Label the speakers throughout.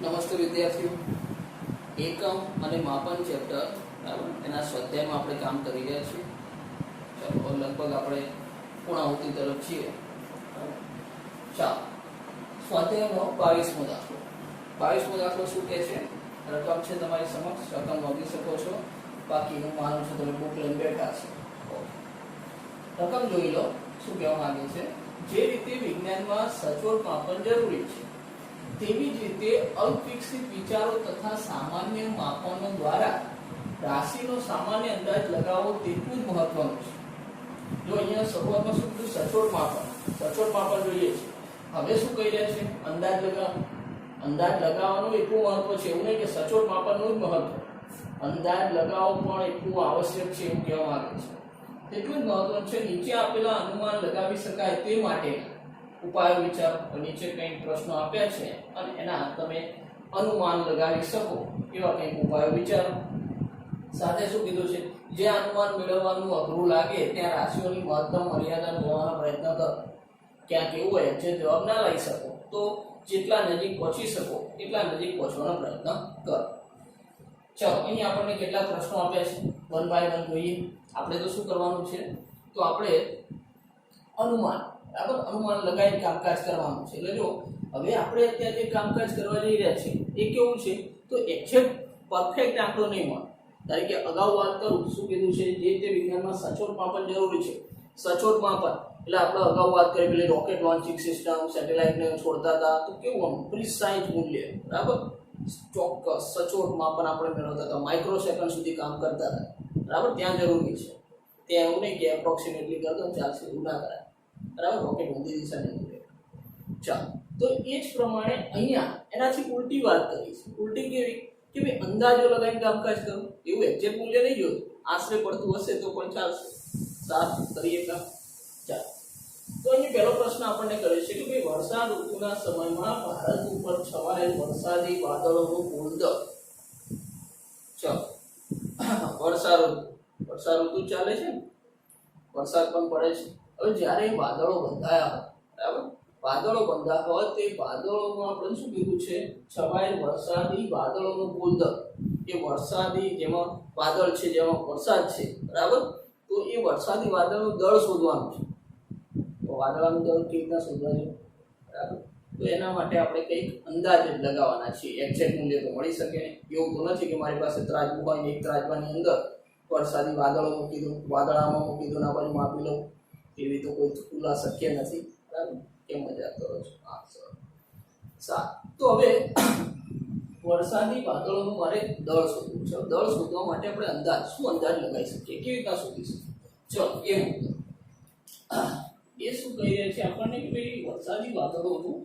Speaker 1: નમસ્તે વિદ્યાર્થીઓ, એકમ અને માપન ચેપ્ટર બરાબર એના સ્વાધ્યાયમાં આપણે કામ કરી રહ્યા છીએ. ચાલો લગભગ આપણે પૂર્ણાહુતિ તરફ છીએ. ચાલો સ્વાધ્યાયનો 22મો દાખલો. 22મો દાખલો શું કહે છે? રકમ છે તમારી સમક્ષ, રકમ નોંધી શકો છો. બાકી હું માનું છું તમે બુક લઈને બેઠા છો. રકમ જોઈ લો. શું કહેવા માંગે છે? જે રીતે વિજ્ઞાનમાં સચોટ માપન જરૂરી છે તેવી જ રીતે અલ્પવિકસિત વિચારો તથા સામાન્ય માપનો દ્વારા રાશિનો સામાન્ય અંદાજ લગાવવો તેટલું જ મહત્વનું છે. જો અહીંયા શરૂઆતમાં શું કીધું? સચોટ માપન. સચોટ માપન જોઈએ છે. હવે શું કહી રહ્યા છે? અંદાજ લગાવવાનો. અંદાજ લગાવવાનું એટલું મહત્વ છે, એવું નહીં કે સચોટ માપનનું જ મહત્વ. અંદાજ લગાવવો પણ એટલું આવશ્યક છે એવું કહેવા માંગે છે. એટલું જ મહત્વનું છે. નીચે આપેલા અનુમાન લગાવી શકાય તે માટે ઉપાયો વિચારો. નીચે કંઈક પ્રશ્નો આપ્યા છે અને એના તમે અનુમાન લગાવી શકો એવા કંઈક ઉપાયો વિચારો. સાથે શું કીધું છે? જે અનુમાન મેળવવાનું અઘરું લાગે ત્યાં રાશિઓની મહત્તમ મર્યાદા મેળવવાનો પ્રયત્ન કરો. ક્યાંક એવું હોય જે જવાબ ના લઈ શકો તો જેટલા નજીક પહોંચી શકો એટલા નજીક પહોંચવાનો પ્રયત્ન કરો. ચાલો અહીં આપણને કેટલા પ્રશ્નો આપ્યા છે, વન બાય વન જોઈએ. આપણે તો શું કરવાનું છે? તો આપણે અનુમાન અનુમાન લગાવીને કામકાજ કરવાનું છે. એટલે જો હવે આપણે અત્યારે જે કામકાજ કરવા જઈ રહ્યા છીએ એ કેવું છે? તો એક્ઝેક્ટ પરફેક્ટ આંકડો નહીં મળે. ધારો કે અગાઉ વાત કરું શું કીધું છે? જે તે વિજ્ઞાનમાં સચોટ માપન જરૂરી છે. સચોટ માપન એટલે આપણે અગાઉ વાત કરી પેલી રોકેટ લોન્ચિંગ સિસ્ટમ, સેટેલાઇટને છોડતા હતા તો કેવું પ્રિસાઇઝ મૂલ્ય, બરાબર, ચોક્કસ સચોટ માપન આપણે મેળવતા હતા. માઇક્રો સેકન્ડ સુધી કામ કરતા હતા, બરાબર. ત્યાં જરૂરી છે. ત્યાં એવું નહીં કે એપ્રોક્સિમેટલી કરતો ચાલશે, એવું ના કરાય, બરાબર. રોકેટ ઊંધી દિશા નહીં ઉડે. ચાલો, તો એ જ પ્રમાણે અહીંયા એનાથી ઉલટી વાત કરી છે. ઉલટી કેવી? કે ભાઈ અંદાજો લગાવીને કામકાજ કરો. એવું એક્ઝેક્ટ મૂલ્ય નહીં જોયું, આશરે પડતું હશે તો પણ ચાલશે. સારું, કરીએ કામ. ચાલો, તો અહીં પહેલો પ્રશ્ન આપણને કરે છે કે ભાઈ વર્ષા ઋતુના સમયમાં ભારત ઉપર છવાયેલ વરસાદી વાદળોનું કુલ દળ. ચાલો, વર્ષા ઋતુ ચાલે છે, વરસાદ પણ પડે છે. હવે જ્યારે વાદળો બંધાયા હોય, બરાબર, વાદળો બંધાયા હોય તે વાદળોમાં આપણે શું કીધું છે? છવાયેલ વરસાદી વાદળોનું કુલ દળ. એ વરસાદી જેમાં વાદળ છે, જેમાં વરસાદ છે, બરાબર, તો એ વરસાદી વાદળનું દળ શોધવાનું છે. તો વાદળાનું દળ કેવી રીતના શોધવા છે, બરાબર? તો એના માટે આપણે કંઈક અંદાજ લગાવવાના છીએ. એક્ઝેક્ટ મૂલ્ય તો મળી શકે નહીં. એવું તો નથી કે મારી પાસે ત્રાજવું હોય ને એક ત્રાજવાની અંદર વરસાદી વાદળો મૂકી દઉં, વાદળામાં મૂકી દઉં, આ બાજુ માપી લઉં. એવી તો કોઈ ખુલ્લા શક્ય નથી, બરાબર. કેમ મજાક કરો છો? હા, સારું. તો હવે વરસાદી વાદળોનું મારે દળ શોધવું છે. દળ શોધવા માટે આપણે શું અંદાજ લગાવી શકીએ? કેવી રીતના શોધી શકીએ? ચલો, એ શું કહી રહ્યા છે આપણને કે ભાઈ વરસાદી વાદળોનું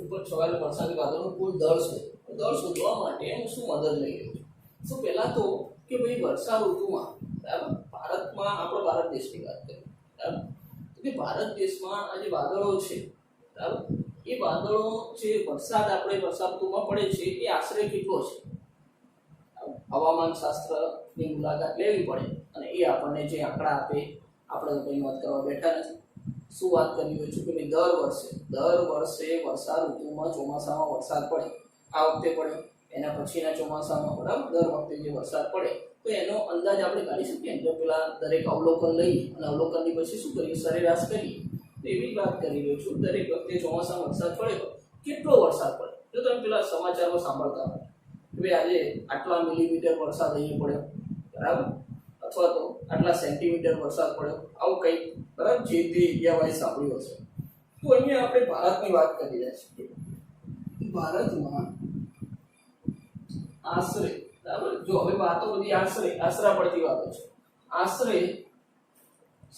Speaker 1: ઉપર છવાયેલ વરસાદી વાદળોનું કુલ દળ શોધો. દળ શોધવા માટે હું શું મદદ લઈ રહ્યો છું? તો પહેલા તો કે ભાઈ વર્ષા ઋતુમાં, બરાબર, ભારતમાં આપણે ભારત દેશની વાત કરીએ, બરાબર, તો કે ભારત દેશમાં આ જે વાદળો છે, બરાબર, એ વાદળો જે વરસાદ આપણે વર્ષા ઋતુમાં પડે છે એ આશરે કેટલો છે? હવામાન શાસ્ત્રની મુલાકાત લેવી પડે અને એ આપણને જે આંકડા આપે આપણે કંઈ વાત કરવા બેઠા નથી. શું વાત કરી રહ્યો છું કે ભાઈ દર વર્ષે વર્ષા ઋતુમાં ચોમાસામાં વરસાદ પડે. આ વખતે પડે, એના પછીના ચોમાસામાં, બરાબર, દર વખતે જે વરસાદ પડે તો એનો અંદાજ આપણે કાઢી શકીએ. જો પેલા દરેક અવલોકન લઈએ અને અવલોકનની પછી શું કરીએ? સરેરાશ કરીએ. તો એવી જ વાત કરી રહ્યો છું. દરેક વખતે ચોમાસામાં વરસાદ પડે તો કેટલો વરસાદ પડે? જો તમે પેલા સમાચારમાં સાંભળતા હોય કે ભાઈ આજે આટલા મિલીમીટર વરસાદ અહીં પડ્યો, બરાબર, અથવા તો આટલા સેન્ટીમીટર વરસાદ પડ્યો, આવું કંઈક, બરાબર, જે તે એરિયા વાઇઝ સાંભળ્યું હશે. તો અહીંયા આપણે ભારતની વાત કરી રહ્યા છીએ. ભારતમાં આશરે, બરાબર, જો હવે વાતો બધી આશરા પડતી વાતો છે. આશરે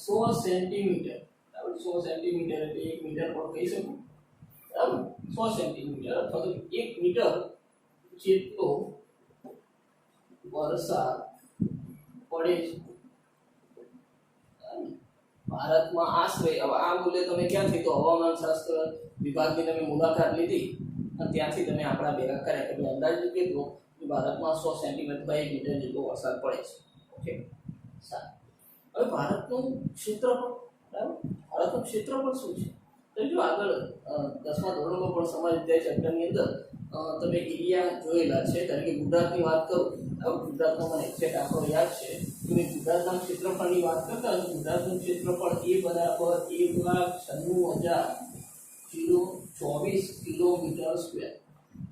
Speaker 1: 100 સેન્ટીમીટર, બરાબર, 100 સેન્ટીમીટર એટલે 1 મીટર પણ કહી શકું, બરાબર, 100 સેન્ટીમીટર અથવા તો 1 મીટર જેટલો વરસાદ પડે છે ભારતમાં આશરે. હવે આ મૂલ્ય તમે ક્યાંથી? તો હવામાન શાસ્ત્ર વિભાગની તમે મુલાકાત લીધી અને ત્યાંથી તમે આંકડા ભેગા કર્યા એટલે અંદાજિત કેટલું ભારતમાં 100 સેન્ટીમીટર બાય 1 મીટર જેટલો વરસાદ પડે છે. ઓકે, સારું. હવે ભારતનું ક્ષેત્રફળ, બરાબર, ભારતનું ક્ષેત્રફળ શું છે? તો જો આગળ 10મા ધોરણમાં પણ સમાજ વિદ્યા ચેપ્ટરની અંદર તમે એરિયા જોયેલા છે, કારણ કે ગુજરાતની વાત કરું, હવે ગુજરાતનો મને એક્ઝેક્ટ આંકડો યાદ છે કે મેં ગુજરાતના ક્ષેત્રફળની વાત કરતા અને ગુજરાતનું ક્ષેત્રફળ એ બરાબર 1,96,024 કિલોમીટર સ્ક્વેર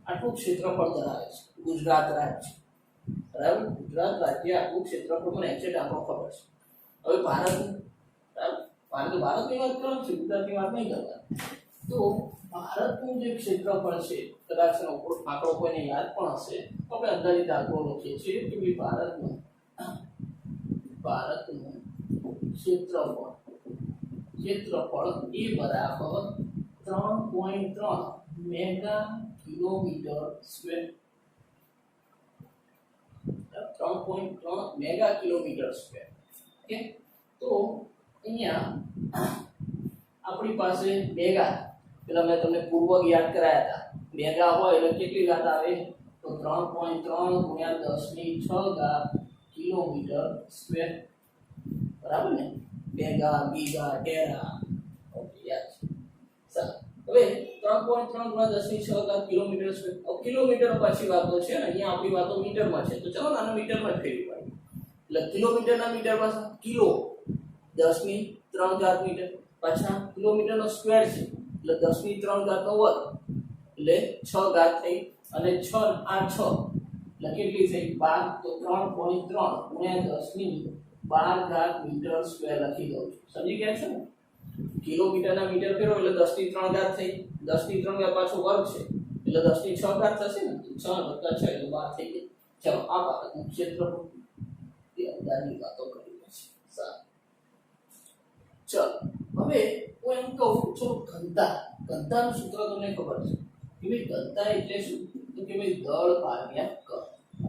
Speaker 1: આટલું ક્ષેત્રફળ ધરાવે છે ગુજરાત રાજ્ય, બરાબર. ગુજરાત રાજ્ય આટલું ક્ષેત્રફળ મને એક્ઝેક્ટ આંકડો ખબર છે. હવે ભારતનું, બરાબર, ભારતની વાત કરવાની છે, ગુજરાતની વાત નહીં કરવાની. તો ભારતનું જે ક્ષેત્રફળ છે, કદાચ એનો આંકડો કોઈને યાદ પણ હશે, તો આપણે અંદાજિત આંકડો લખીએ છીએ કે ભાઈ ભારતનું ક્ષેત્રફળ એ બરાબર 3.3 mega kilometre square. 3.3 mega kilometre square. Okay, તો અહીંયા આપણી પાસે મેગા, પેલા મેં તમને પૂર્વક યાદ કરાયા હતા, મેગા હોય એટલે કેટલી ઘાત આવે, તો 3.3 ગુણ્યા 10⁶ કિલોમીટર સ્ક્વેર, બરાબર ને. મેગા, ગીગા, ટેરા, ઓકે, યાદ છે. ચાલો, હવે 3.3 ગુણ્યા 10⁶ કિલોમીટર સ્ક્વેર. હવે કિલોમીટર પછી વાતો છે ને, અહીંયા આપણી વાતો મીટરમાં છે, તો ચલો આને મીટરમાં જ ફેરવી પાડીએ. એટલે કિલોમીટરના મીટર પાછા કિલો 10⁻³ મીટર, પાછા કિલોમીટરનો સ્ક્વેર છે એટલે 10⁻³ નો વર્ગ એટલે 6 ઘાત થઈ, અને 6 આ 6 એટલે કેટલી થઈ 12, તો 3.3 ગુણ્યા 10⁻12 મીટર સ્ક્વેર લખી દઉં છું. સમજી ગયા છો ને? કિલોમીટરના મીટર ફેરવો એટલે 10⁻³ થઈ, 10⁻³ પાછો વર્ગ છે એટલે 10⁶ થશે ને, 6 + 6 એટલે 12 થઈ ગઈ. ચાલો, આ ભારતનું ક્ષેત્રફળ તે અંદાજની વાતો કરી છે. સારું, ચલો હવે હું એમ કહું, ચલો ઘનતાનું સૂત્ર તમને ખબર છે કે ભાઈ ઘનતા એટલે શું, તો કે ભાઈ દળ ભાગ્યા કદ.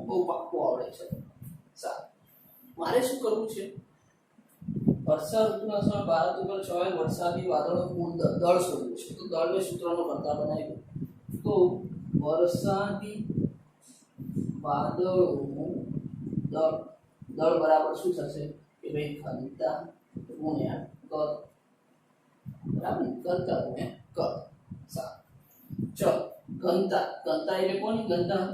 Speaker 1: બહુ પાક્કું આવડે છે. સારું, મારે શું કરવું છે, વર્ષા ઋતુના સમયે ભારત ઉપર છવાયેલ વરસાદી વાદળોનું કુલ દળ શોધવું છે. તો દળને સૂત્રનો ઘનતા બનાવી દો. તો વરસાદી વાદળોનું દળ બરાબર શું થશે કે ભાઈ ઘનતા ગુણ્યા કદ, બરાબર, ઘનતા ગુણ્યા કદ. સારું, ચલો ઘનતા એટલે કોની ઘનતા,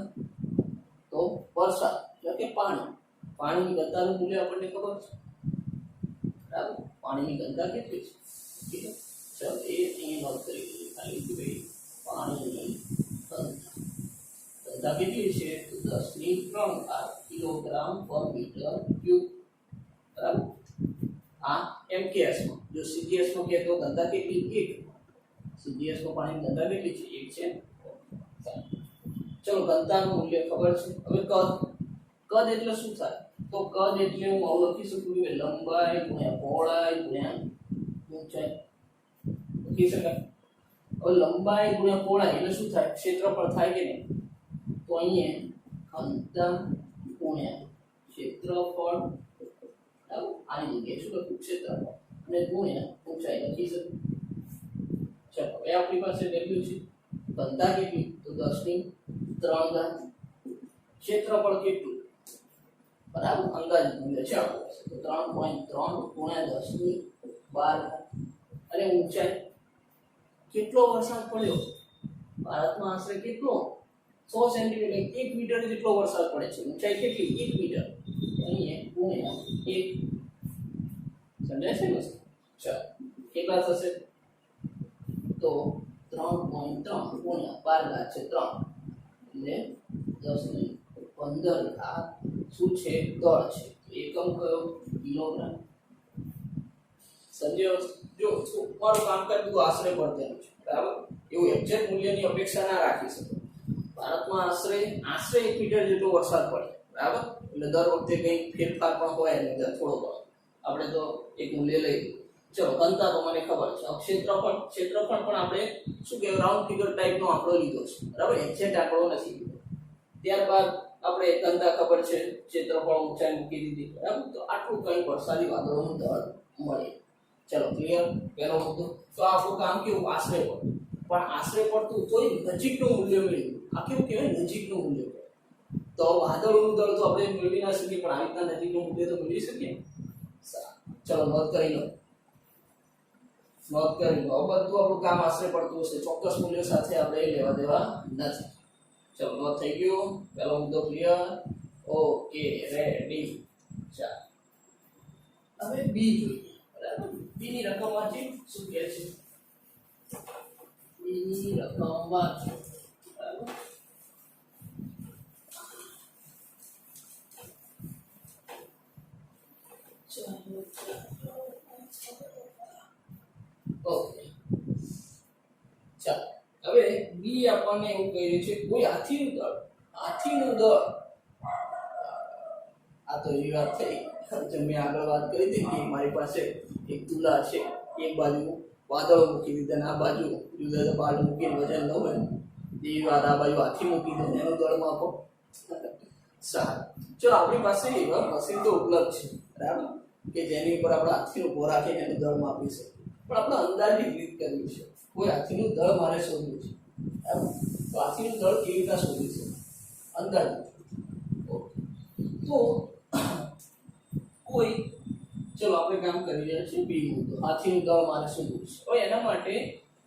Speaker 1: તો વરસાદ એટલે કે પાણીની ઘનતાનું મૂલ્ય આપણને ખબર છે, બરાબર. પાણીની ઘનતા કેટલી છે, ચલો એ અહીં નોટ કરી દઈએ ખાલી કે ભાઈ પાણીની ઘનતા કેટલી છે, તો 10⁻³ કિલોગ્રામ/મીટર ક્યુબ, બરાબર. આ એમકેએસમાં, જો સીજીએસમાં કે તો ઘનતા કેટલી, 1. સીજીએસમાં પાણીની ઘનતા કેટલી છે, 1 છે. ચલો ઘનતાનું મૂલ્ય ખબર છે. હવે કદ એટલે શું થાય, તો કદ એટલે હું આવું લખી શકું કે લંબાઈ ગુણ્યા પહોળાઈ ગુણ્યા ઊંચાઈ લખી શકાય. હવે લંબાઈ ગુણ્યા પહોળાઈ એટલે શું થાય, ક્ષેત્રફળ થાય કે નહીં, તો અહીંયા ઘનતા ગુણ્યા ક્ષેત્રફળ, આની જગ્યાએ શું લખું, ક્ષેત્રફળ, અને ગુણ્યા ઊંચાઈ લખી શકું. ચાલો, હવે આપણી પાસે વેલ્યુ છે, ઘનતા કેટલી, તો 10⁻³ ક્ષેત્રફળ કેટલું, બરાબર, અંદાજિત મૂલ્ય છે આપણી પાસે, તો 3.3 ગુણ્યા 10⁻12, અને ઊંચાઈ કેટલો વરસાદ પડ્યો ભારતમાં, આશરે કેટલો, 100 સેન્ટીમીટર, 1 મીટર જેટલો વરસાદ પડે છે. ઊંચાઈ કેટલી, 1 મીટર, અહીંયા ગુણ્યા 1. સમજાય છે ને? ચાલો, કેટલા થશે, તો 3.3 ગુણ્યા 12 છે 3 એટલે 10⁻15 શું છે, દળ છે. એકમ કયો, કિલોગ્રામ. સમજો, જો મારું કામકાજ બધું આશરે પડતેલું છે, બરાબર. એવું એક્ઝેક્ટ મૂલ્યની અપેક્ષા ના રાખી શકો. ભારતમાં આશરે 1 મીટર જેટલો વરસાદ પડે, બરાબર. એટલે દર વખતે કંઈક ફેરફાર પણ હોય એની અંદર થોડો ઘણો, આપણે તો એક મૂલ્ય લઈ. ચલો ઘનતા તો મને ખબર છે. ક્ષેત્રફળ પણ આપણે શું કહેવાય, રાઉન્ડ ફિગર ટાઈપનો આંકડો લીધો છે, બરાબર, એક્ઝેક્ટ આંકડો નથી લીધો. ત્યારબાદ આપણે ઘનતા ખબર છે, ક્ષેત્રફળ, ઊંચાઈ મૂકી દીધી, બરાબર. તો આટલું કંઈ વરસાદી વાદળોનું દળ મળે. ચલો ક્લિયર, પહેલો મુદ્દો. તો આપણું કામ કેવું, આશરે પડતું, પણ આશરે પડતું તોય નજીકનું મૂલ્ય મેળવ્યું. આ કેવું કહેવાય, નજીકનું મૂલ્ય. તો વાદળોનું દળ તો આપણે મેળવી ના શકીએ, પણ આવી રીતના નજીકનું મૂલ્ય તો મેળવી શકીએ. ચલો નોંધ કરી લો. બધું આપણું કામ આશરે પડતું હશે, ચોક્કસ મૂલ્ય સાથે આપણે લેવા દેવા નથી. ચલો થઈ ગયું, પેલો મુદ્દો ક્લિયર. Okay ready. ચાલો હવે બી જોઈએ, બરાબર. બી ની રકમ વાંચી શું કહે છે? બી ની રકમ વાંચો, બરાબર. ઓકે ચાલો હવે બી આપણને એવું કહી રહ્યું છે કોઈ હાથીનું દળ, હાથીનું દળ. આ તો એવી વાત થઈ જે મેં આગળ વાત કરી હતી કે મારી પાસે એક તુલા છે, એક બાજુ વાદળો મૂકી દીધા, આ બાજુ જુદા જુદા બાજુ મૂકીને વજન ન હોય એવી વાત, આ બાજુ હાથી મૂકી દે એનું દળ માપો. સારું, ચલો આપણી પાસે એવા મશીન તો ઉપલબ્ધ છે, બરાબર, કે જેની ઉપર આપણે હાથીનો ઉભો રાખીને એનું દળ માપી શકીએ. પણ આપણે અંદાજિત રીત કરવી છે. કોઈ હાથીનું દળ મારે શોધવું છે, બરાબર. તો હાથીનું દળ કેવી રીતે શોધી છે? અંદાજિત. તો કોઈ, ચલો આપણે કામ કરી રહ્યા છીએ બી મુદ્દો, હાથીનું દળ મારે શોધવું છે. હવે એના માટે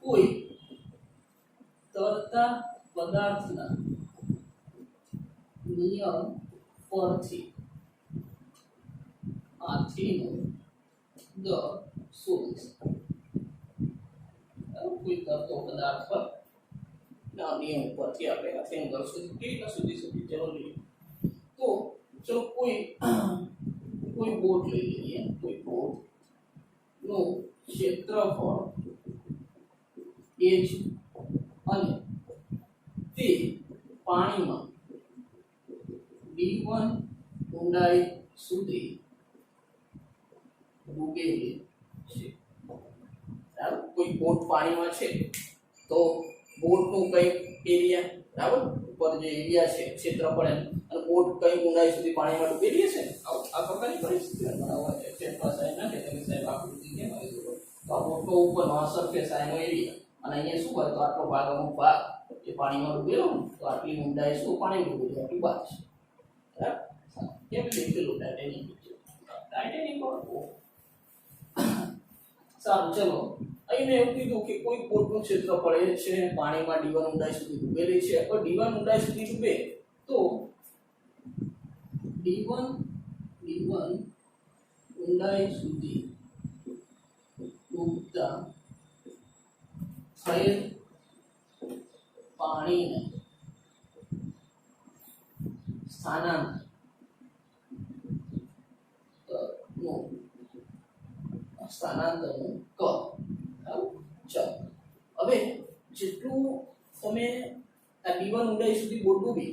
Speaker 1: કોઈ તરતા પદાર્થના નિયમ પરથી હાથીનું દળ શોધી શકાય. કોઈ તરતો પદાર્થ પર ના નિયમ પરથી આપણે હાથીનું દળ કેવી રીતે શોધી શકીએ? ચલો જોઈએ. તો ચલો કોઈ બોટ લઈ લઈએ, કોઈ બોટ નું ક્ષેત્રફળ એ છે અને તે પાણીમાં d1 ઊંડાઈ સુધી ડૂબેલી છે. બરાબર, કોઈ બોટ પાણીમાં છે તો બોટનું કઈ એરિયા, બરાબર, ઉપર જે એરિયા છે ક્ષેત્રફળ એમ, અને બોટ કઈ ઊંડાઈ સુધી પાણીમાં ડૂબેલી છે ને, આ પ્રકારની પરિસ્થિતિ બનાવવા છે. ક્ષેત્રફળ સાઈન ના કે તમે સાહેબ આકૃતિ કેમ આવી દો તો આ બોટનો ઉપરનો આ સરફેસ આનો એરિયા, અને અહીંયા શું હોય તો આટલો ભાગ, અમુક ભાગ એ પાણીમાં ડૂબેલો ને તો આટલી ઊંડાઈ શું પાણી ડૂબેલું આટલી વાત છે, બરાબર. કેમ લખેલું ટાઇટેનિયમ પિક્ચર, ટાઇટેનિયમ પર. સારું, ચલો અહીં મેં એવું કીધું કે કોઈ બોટનું ક્ષેત્રફળ એ છે પાણીમાં d1 ઊંડાઈ સુધી ડૂબેલી છે. તો d1 ઊંડાઈ સુધી ડૂબે તો d1 ઊંડાઈ સુધી ડૂબતા થયેલ પાણીને સ્થાનાંતરનું ક. ચાલો હવે જેટલું તમે આ d1 ઊંડાઈ સુધી બોટ ડૂબી,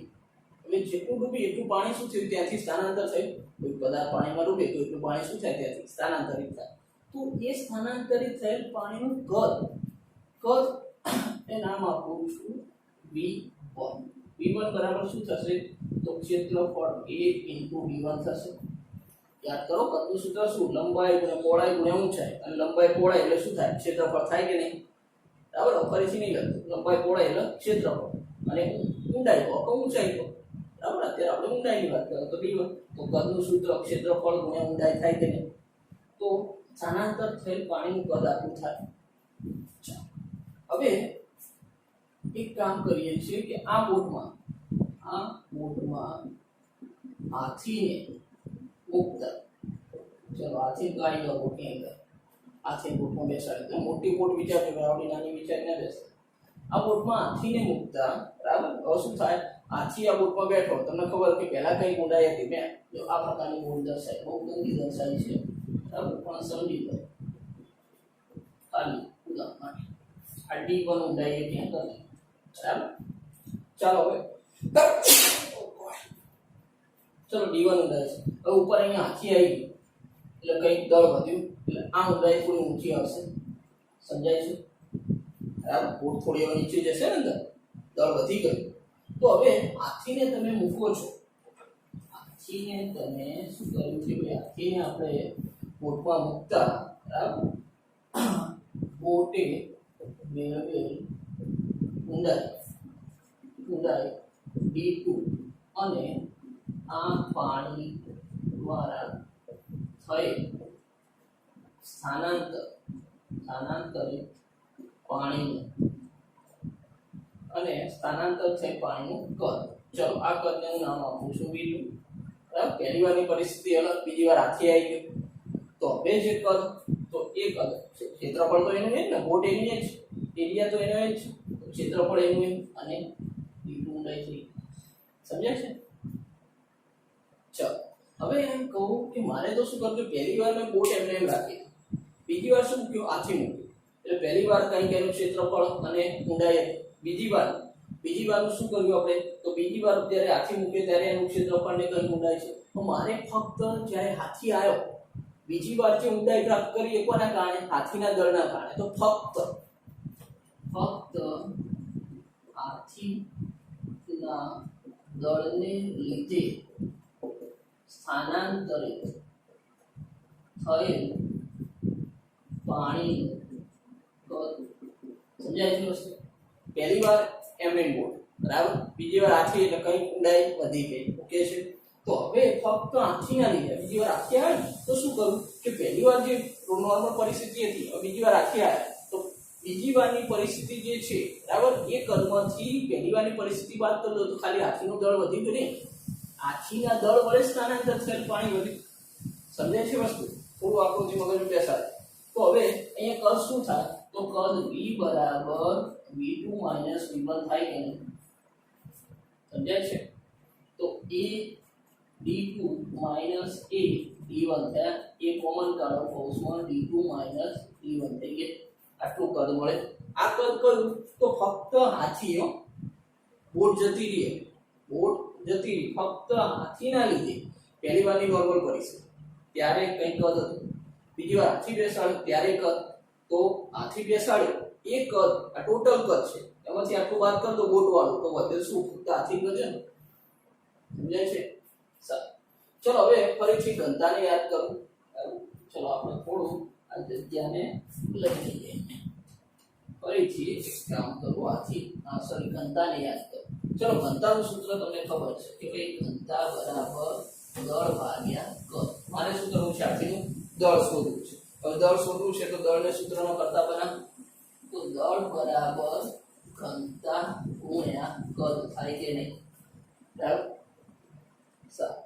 Speaker 1: એટલે જેટલું ડૂબી એટલું પાણી શું થયું ત્યાંથી સ્થાનાંતર થયું. કોઈ પદાર્થ પાણીમાં ડૂબે તો એટલું પાણી શું થાય ત્યાંથી સ્થાનાંતરિત થાય. તો એ સ્થાનાંતરિત થયેલ પાણીનું કદ એ નામ આપું છું v1. v1 બરાબર શું થશે તો ક્ષેત્રફળ a d1 થશે. યાદ કરો કદનું સૂત્ર શું? લંબાઈ ગુણ્યા પહોળાઈ ગુણ્યા ઊંચાઈ. અને લંબાઈ પહોળાઈ એટલે શું થાય? ક્ષેત્રફળ થાય કે નહીં? બરાબર, ફરીથી નહીં લખતું. લંબાઈ પહોળાઈ એટલે ક્ષેત્રફળ અને ઊંડાઈ તો ઊંચાઈ તો, બરાબર. અત્યારે આપણે ઊંડાઈની વાત કરીએ તો d1. તો કદનું સૂત્ર ક્ષેત્રફળ ગુણ્યા ઊંડાઈ થાય કે નહીં? તો સ્થાનાંતર થયેલ પાણીનું કદ આટલું થાય. હવે એક કામ કરીએ છીએ કે આ બોટમાં હાથીને મુકતા, ચલો હાથી ગાડી લો બોટની અંદર, હાથી બોટમાં બેસાડી દો. મોટી બોટ વિચારજો, આવડી નાની વિચારી ના બેસે. આ બોટમાં હાથીને મુકતા, બરાબર. હવે શું થાય? હાથી આ બોટમાં બેઠો, તમને ખબર કે પહેલા કઈ ઊંડાઈ હતી? મેં જો આ પ્રકારની બોટ દર્શાવી, બહુ ગંદી દર્શાવી છે, બરાબર, પણ સમજી લો ખાલી ઉદાહરણ માટે. આ d1 ઊંડાઈ એ ક્યાં કરે, બરાબર. ચાલો હવે ચલો d1 ઊંડાઈ છે. હવે ઉપર અહીંયા હાથી આવી ગયું એટલે કંઈક દળ વધ્યું, એટલે આ ઊંડાઈ થોડી ઊંચી આવશે. સમજાય છે? બરાબર, બોટ થોડી હવે નીચે જશે ને, અંદર દળ વધી ગયું. તો હવે હાથીને તમે મૂકો છો, હાથીને તમે શું કર્યું છે ભાઈ? હાથીને આપણે બોટમાં મૂકતા, બરાબર, બોટે મેળવેલ ઊંડાઈ d2 અને આ પાણી દ્વારા થયેલ સ્થાનાંતરિત પાણીનું અને સ્થાનાંતર છે પાણીનું કદ. ચલો આ કદને હું નામ આપું છું v2. બરાબર, પહેલી વારની પરિસ્થિતિ અલગ, બીજી વાર આથી આવી ગઈ. તો હવે જે કદ, તો એ કદ ક્ષેત્રફળ તો એનું એ જ ને, બોટ એની જ, એરિયા તો એનો જ, ક્ષેત્રફળ એનું અને v2 ઊંડાઈ થઈ. સમજ્યા છે? ચલો હવે એમ કહું કે મારે તો શું કરવું, પહેલી વાર મેં બોટ એમને એમ રાખી, બીજી વાર શું મૂક્યું, આથી મૂક્યું. એટલે પહેલી વાર કંઈક એનું ક્ષેત્રફળ અને ઊંડાઈ, બીજી વારનું શું કર્યું આપણે, તો બીજી વાર જ્યારે હાથી મૂકે ત્યારે એનું ક્ષેત્રફળ ને કંઈક ઊંડાઈ છે. તો મારે ફક્ત જ્યારે હાથી આવ્યો બીજી વાર જે ઊંડાઈ પ્રાપ્ત કરી એ કોના કારણે, હાથીના દળના કારણે. તો ફક્ત હાથીના દળને લીધે સ્થાનાંતરિત થયેલ પાણી કદ. સમજાય છે વસ્તુ? પહેલી વાર એમએન બોટ, બરાબર, બીજી વાર હાથી એટલે કઈ ઊંડાઈ વધી ગઈ. ઓકે છે? તો હવે ફક્ત હાથીના લીધે બીજી વાર હાથી આવે તો શું કરું કે પહેલી વાર જે નોર્મલ પરિસ્થિતિ હતી, હવે બીજી વાર હાથી આવે તો બીજી વારની પરિસ્થિતિ જે છે, બરાબર, એ કદમાંથી પહેલી વારની પરિસ્થિતિ બાદ કરી દો તો ખાલી હાથીનું દળ વધ્યું કે નહીં, હાથીના દળ વડે સ્થાનાંતર થયેલ પાણી વધ્યું. સમજાય છે વસ્તુ? થોડું આપણું જે મગજ બેસાડે. તો હવે અહીંયા કદ શું થાય, તો કદ v બરાબર v2 માઇનસ v1 થાય કે નહીં? સમજાય છે? તો a d2 minus a d1 થયા, એ કોમન કાઢો કૌંસમાં, d2 માઇનસ d1 થઈ ગયા. આટલું કદ મળે. આ કદ કયું, તો ફક્ત હાથીઓ, બોટ જતી રહી, ફક્ત હાથીના લીધે પહેલી વારની નોર્મલ પરિસ્થિતિ ત્યારે કઈ કદ હતું, બીજી વાર હાથી બેસાડ્યો ત્યારે કદ. તો હાથી બેસાડ્યો એ કદ, આ ટોટલ કદ છે, એમાંથી આટલું બાદ કર દો બોટ વાળું, તો વધે શું, ફક્ત હાથી વધે ને. સમજાય છે? સારું, ચલો હવે ફરીથી ઘનતાને યાદ કરું. ચલો આપણે થોડું આ જગ્યાને લઈ લઈએ, ફરીથી એક કામ કરું, આથી સોરી ઘનતાને યાદ કરું. ચલો ઘનતાનું સૂત્ર તમને ખબર છે કે ભાઈ ઘનતા બરાબર દળ ભાગ્યા કદ. મારે શું કરવું છે, હાથીનું દળ શોધવું છે. હવે દળ શોધવું છે તો દળને સૂત્રમાં કરતા બનાવ, તો દળ બરાબર ઘનતા ગુણ્યા કદ થાય કે નહીં? બરાબર, સારું.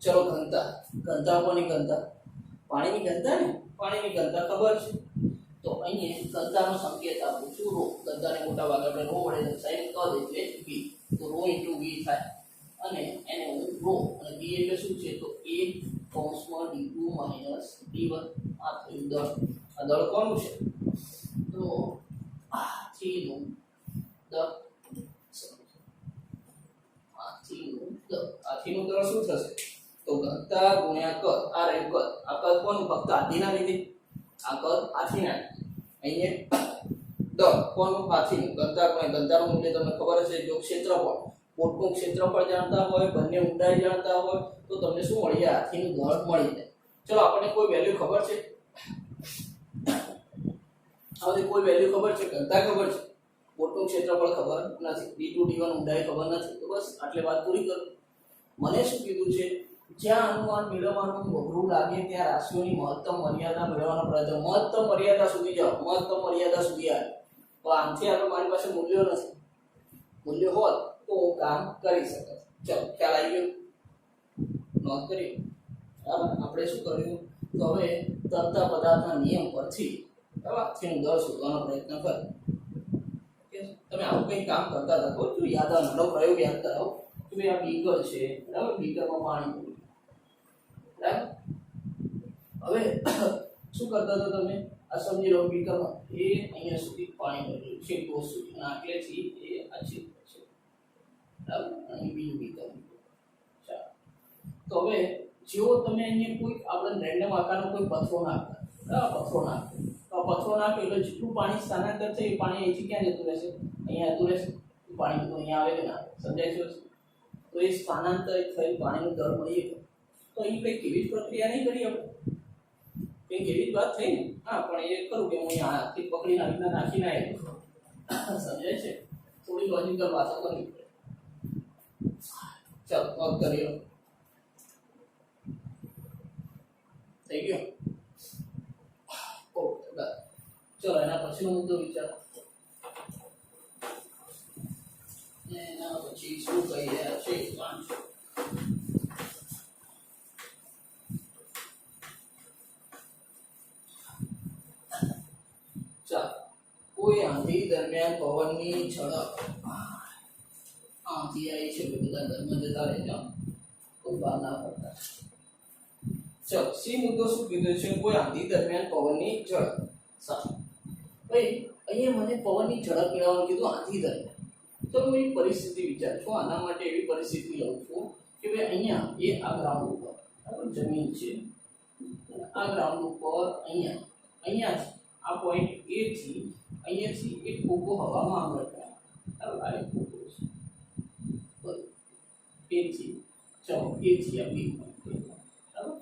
Speaker 1: ચલો ઘનતા કોની ઘનતા, પાણીની ઘનતા ને, પાણીની ઘનતા ખબર છે. તો અહીંયા ઘનતાનો સંકેત આપું છું રો, ઘનતાને મોટા ભાગે આપણે રો વડે દર્શાવીએ, કદ એટલે v, તો રો ઇન્ટુ v થાય, અને એને હું રો, અને v એટલે શું છે, તો a કૌંસમાં d2 માઇનસ d1. આ થયું દળ. આ દળ કોનું છે, તો હાથીનું દળ. હાથીનું દળ શું થશે, તો ઘનતા ગુણ્યા કદ. આ રહ્યું કદ, આ કદ કોનું, ફક્ત હાથીના લીધે, આ કદ હાથીના. અહીંયા દળ કોનું, હાથીનું. ઘનતા ગુણ્યા ઘનતાનું મૂલ્ય તમને ખબર છે, જો ક્ષેત્રફળ, બોટનું ક્ષેત્રફળ જાણતા હોય, બંને ઊંડાઈ જાણતા હોય તો તમને શું મળી જાય, હાથીનું દળ મળી જાય. ચલો આપણને કોઈ વેલ્યુ ખબર છે, હવે કોઈ વેલ્યુ ખબર છે, ઘનતા ખબર છે, બોટનું ક્ષેત્રફળ ખબર નથી, d2 d1 ઊંડાઈ ખબર નથી, તો બસ આટલે વાત પૂરી કરું. મને શું કીધું છે, જ્યાં અનુમાન મેળવવાનું અઘરું લાગે ત્યાં રાશિઓની મહત્તમ મર્યાદા મેળવવાનો પ્રયત્ન, મહત્તમ મર્યાદા સુધી જાઓ, મહત્તમ મર્યાદા સુધી આવે. તો આમથી આગળ મારી પાસે મૂલ્યો નથી, મૂલ્ય હોત તો હું કામ કરી શકત. ચલો ખ્યાલ આવી ગયો, નોંધ કરી. બરાબર, આપણે શું કર્યું, તો હવે તરતા પદાર્થના નિયમ પરથી બરાબર તેનું દળ શોધવાનો પ્રયત્ન કરો. તમે આવું કંઈ કામ કરતા હતા તો યાદ આવે, નવો પ્રયોગ યાદ કરાવો કે ભાઈ આ બીકર છે, બરાબર, બીકરમાં પાણી પૂરું, બરાબર. હવે શું કરતા હતા તમે, આ સમજી લો, બીકરમાં એ અહીંયા સુધી પાણી ભરેલું છે, ટોચ સુધી, અને આટલેથી એ આ છે, બરાબર, અહીં બીજું બીકર. ચાલો, તો હવે જો તમે અહીંયા કોઈ આપણે રેન્ડમ આકારનો કોઈ પથ્થરો નાખતા, બરાબર, પથ્થરો નાખો તો આ પથ્થરો નાખો એટલે જેટલું પાણી સ્થાનાંતર થાય એ પાણી અહીંથી ક્યાં જતું રહેશે, અહીંયા જતું રહેશે. પાણી તો અહીંયા આવે કે ના, સમજાય છે? તો એ સ્થાનાંતરિત થયેલ પાણીનું દળ મળીએ તો અહીં કંઈક એવી જ પ્રક્રિયા નહીં કરી આપણે, કંઈક એવી જ વાત થઈ ને. હા, પણ એ કરું કે હું અહીંયા હાથથી પકડીને આવી રીતના નાખીને આવ્યો, સમજાય છે? થોડી લોજિકલ વાતો કરવી પડે. ચાલો નોટ કરી લો, થઈ ગયો. ઓકે, ચલો એના પછીનો મુદ્દો વિચારો. એના પછી શું કહી રહ્યા છે વાંચો. ચાલો, કોઈ આંધી દરમિયાન પવનની ઝડપ આંધી આવી છે બધા ઘરમાં જતા રહેજો કોઈ બહાર ના પડતા. ચલો, સી મુદ્દો શું કીધું છે? કોઈ આંધી દરમિયાન પવનની ઝડપ. સારું ભાઈ, અહીંયા મને પવનની ઝડપ મેળવવાનું કીધું આંધી દરમિયાન. તો હું એક પરિસ્થિતિ વિચારું છું. આના માટે એવી પરિસ્થિતિ લઉં છું કે ભાઈ અહીંયા એ આ ગ્રાઉન્ડ ઉપર બરાબર જમીન છે, આ ગ્રાઉન્ડ ઉપર અહીંયા આ પોઈન્ટ એ થી અહીંયાથી એક ફૂગો હવામાં આગળ થાય બરાબર. આ એક ફૂગો છે એથી, ચલો એથી આ બી બરાબર.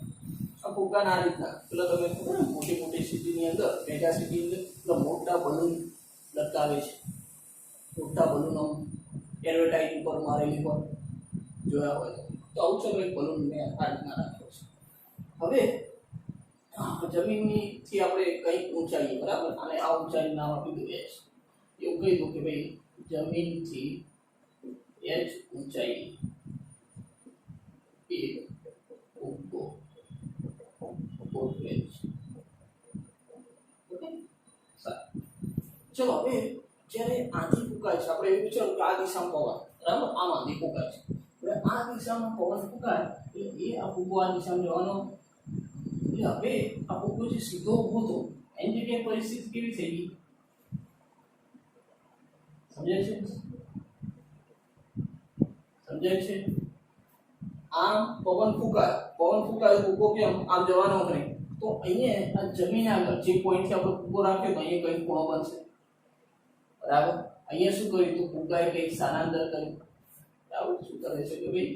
Speaker 1: આ ફૂગાના આ રીતના પેલા તમે ખબર મોટી મોટી સિટીની અંદર, મેગા સિટીની અંદર પેલા મોટા બલૂન લટકાવે છે. મોટા બલૂનો એડવર્ટાઇઝ ઉપર મારેલી પર જોયા હોય તો આવું છે એક બલૂન મેં આ રીતના રાખ્યો છે. હવે જમીનથી આપણે કંઈક ઊંચાઈએ બરાબર, અને આ ઊંચાઈ નામ આપી દઉં એચ. એવું કહી દઉં કે ભાઈ જમીનથી એચ ઊંચાઈ એક ફૂગો ગોઠવે છે. ઓકે, સારું. ચલો, હવે જ્યારે આંધી ફૂંકાય છે આપણે એવું વિચારો કે આ દિશામાં પવન બરાબર, આમ આંધી ફૂંકાય છે. હવે આ દિશામાં પવન ફૂંકાય એટલે એ આ ફૂગો આ દિશામાં જવાનો. એટલે હવે આ ફૂગો જે સીધો ઊભો હતો એની જગ્યાએ પરિસ્થિતિ કેવી થઈ ગઈ? સમજાય છે? સમજાય છે? આમ પવન ફૂંકાય ફૂગો કેમ આમ જવાનો નહીં. તો અહીંયા આ જમીન આગળ જે પોઈન્ટથી આપણે ફૂગો રાખ્યો તો અહીંયા કંઈક ખૂણો બનશે બરાબર. અહીંયા શું કર્યું તો ફૂગાએ કંઈક સ્થાનાંતર કર્યું બરાબર. શું કરે છે કે ભાઈ